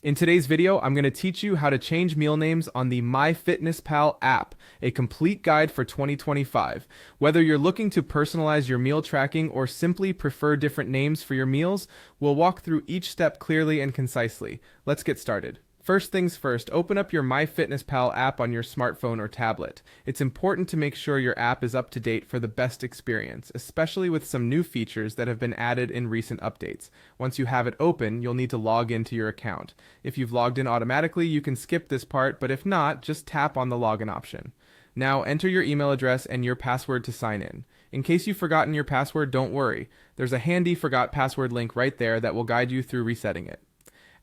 In today's video, I'm going to teach you how to change meal names on the MyFitnessPal app, a complete guide for 2025. Whether you're looking to personalize your meal tracking or simply prefer different names for your meals, we'll walk through each step clearly and concisely. Let's get started. First things first, open up your MyFitnessPal app on your smartphone or tablet. It's important to make sure your app is up to date for the best experience, especially with some new features that have been added in recent updates. Once you have it open, you'll need to log into your account. If you've logged in automatically, you can skip this part, but if not, just tap on the login option. Now enter your email address and your password to sign in. In case you've forgotten your password, don't worry. There's a handy forgot password link right there that will guide you through resetting it.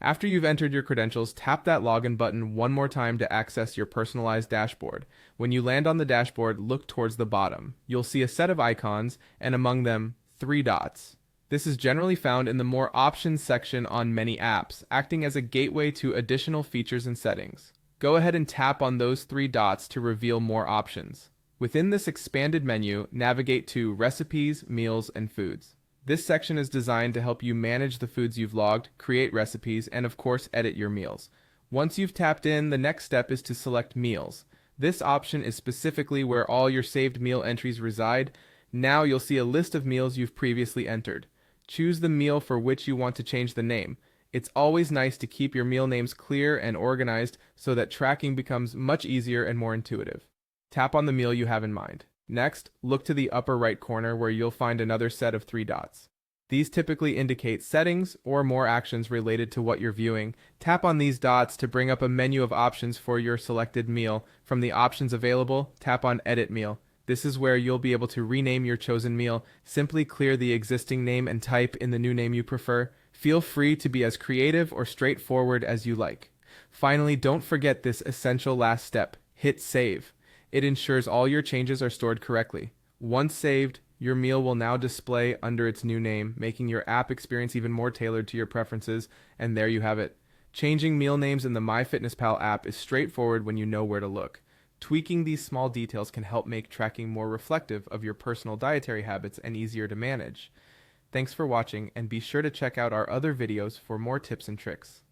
After you've entered your credentials, tap that login button one more time to access your personalized dashboard. When you land on the dashboard, look towards the bottom. You'll see a set of icons, and among them, 3 dots. This is generally found in the More Options section on many apps, acting as a gateway to additional features and settings. Go ahead and tap on those 3 dots to reveal more options. Within this expanded menu, navigate to Recipes, Meals, and Foods. This section is designed to help you manage the foods you've logged, create recipes, and of course edit your meals. Once you've tapped in, the next step is to select Meals. This option is specifically where all your saved meal entries reside. Now you'll see a list of meals you've previously entered. Choose the meal for which you want to change the name. It's always nice to keep your meal names clear and organized so that tracking becomes much easier and more intuitive. Tap on the meal you have in mind. Next, look to the upper right corner where you'll find another set of 3 dots. These typically indicate settings or more actions related to what you're viewing. Tap on these dots to bring up a menu of options for your selected meal. From the options available, tap on Edit Meal. This is where you'll be able to rename your chosen meal. Simply clear the existing name and type in the new name you prefer. Feel free to be as creative or straightforward as you like. Finally, don't forget this essential last step. Hit Save. It ensures all your changes are stored correctly. Once saved, your meal will now display under its new name, making your app experience even more tailored to your preferences, and there you have it. Changing meal names in the MyFitnessPal app is straightforward when you know where to look. Tweaking these small details can help make tracking more reflective of your personal dietary habits and easier to manage. Thanks for watching, and be sure to check out our other videos for more tips and tricks.